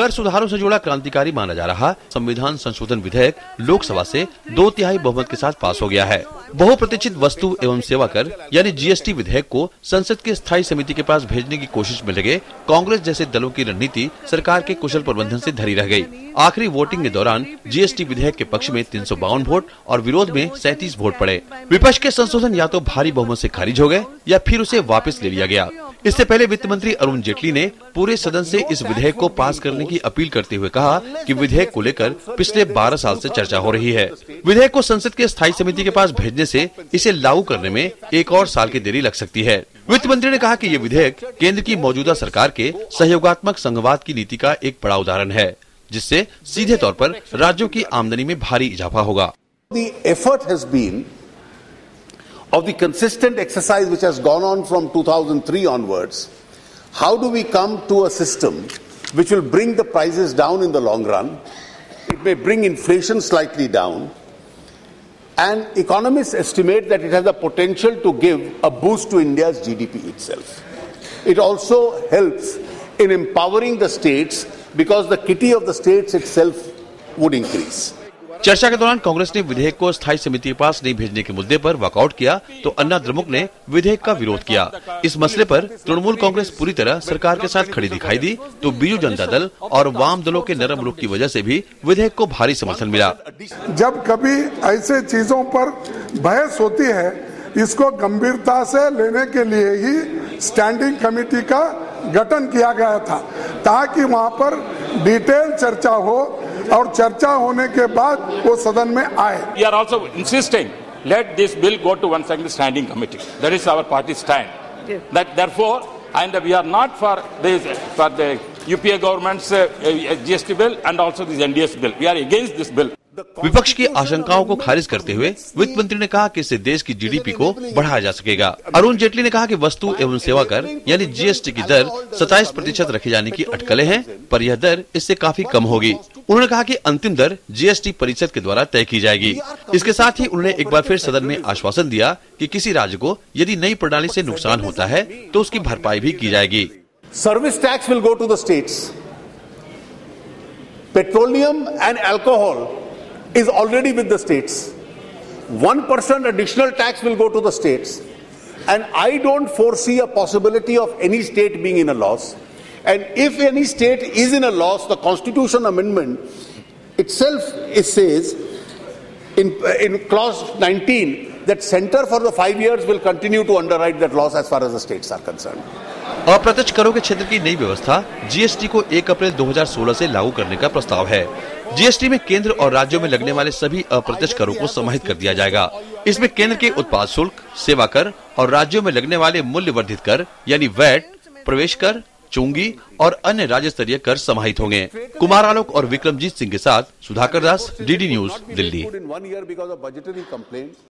कर सुधारों से जुड़ा क्रांतिकारी माना जा रहा संविधान संशोधन विधेयक लोकसभा से 2/3 बहुमत के साथ पास हो गया है। बहुप्रतीक्षित वस्तु एवं सेवा कर यानी जीएसटी विधेयक को संसद की स्थायी समिति के पास भेजने की कोशिश में लगे कांग्रेस जैसे दलों की रणनीति सरकार के कुशल प्रबंधन से धरी रह गई। आखिरी वोटिंग के दौरान जीएसटी विधेयक के पक्ष में 352 वोट और विरोध में 37 वोट पड़े। विपक्ष के संशोधन या तो भारी बहुमत से खारिज हो गए या फिर उसे वापस ले लिया गया। इससे पहले वित्त मंत्री अरुण जेटली ने पूरे सदन से इस विधेयक को पास करने की अपील करते हुए कहा कि विधेयक को लेकर पिछले 12 साल से चर्चा हो रही है। विधेयक को संसद के स्थायी समिति के पास भेजने से इसे लागू करने में 1 और साल की देरी लग सकती है। वित्त मंत्री ने कहा कि ये विधेयक केंद्र की मौजूदा सरकार के सहयोगात्मक संघवाद की नीति का एक बड़ा उदाहरण है, जिससे सीधे तौर पर राज्यों की आमदनी में भारी इजाफा होगा। Of the consistent exercise which has gone on from 2003 onwards, how do we come to a system which will bring the prices down in the long run? It may bring inflation slightly down, and economists estimate that it has the potential to give a boost to India's GDP itself. It also helps in empowering the states because the kitty of the states itself would increase. चर्चा के दौरान कांग्रेस ने विधेयक को स्थायी समिति के पास नहीं भेजने के मुद्दे पर वॉकआउट किया तो अन्ना द्रमुक ने विधेयक का विरोध किया। इस मसले पर तृणमूल कांग्रेस पूरी तरह सरकार के साथ खड़ी दिखाई दी तो बीजू जनता दल और वाम दलों के नरम रुख की वजह से भी विधेयक को भारी समर्थन मिला। जब कभी ऐसे चीजों पर बहस होती है, इसको गंभीरता से लेने के लिए ही स्टैंडिंग कमेटी का गठन किया गया था, ताकि वहाँ पर डिटेल चर्चा हो और चर्चा होने के बाद वो सदन में आए। We are also insisting let this bill go to one second standing committee. That is our party stand. That therefore, and we are not for the UPA government's GST bill and also this NDS bill. We are against this bill. विपक्ष की आशंकाओं को खारिज करते हुए वित्त मंत्री ने कहा कि इससे देश की जीडीपी को बढ़ाया जा सकेगा। अरुण जेटली ने कहा कि वस्तु एवं सेवा कर यानी जीएसटी की दर 27% रखे जाने की अटकलें हैं, पर यह दर इससे काफी कम होगी। उन्होंने कहा कि अंतिम दर जीएसटी परिषद के द्वारा तय की जाएगी। इसके साथ ही उन्होंने एक बार फिर सदन में आश्वासन दिया कि किसी राज्य को यदि नई प्रणाली से नुकसान होता है तो उसकी भरपाई भी की जाएगी। Service tax will go to the states. Petroleum and alcohol is already with the states. 1% additional tax will go to the states, and I don't foresee a possibility of any state being in a loss. And if any state is in a loss, the Constitution Amendment itself says in clause 19 that center for the 5 years will continue to underwrite that loss as far as the states are concerned. अप्रत्यक्ष करों के क्षेत्र की नई व्यवस्था GST को 1 अप्रैल 2016 से लागू करने का प्रस्ताव है। जीएसटी में केंद्र और राज्यों में लगने वाले सभी अप्रत्यक्ष करों को समाहित कर दिया जाएगा। इसमें केंद्र के उत्पाद शुल्क, सेवा कर और राज्यों में लगने वाले मूल्य वर्धित कर यानी वैट, प्रवेश कर, चुंगी और अन्य राज्य स्तरीय कर समाहित होंगे। कुमार आलोक और विक्रमजीत सिंह के साथ सुधाकर दास, डीडी न्यूज, दिल्ली।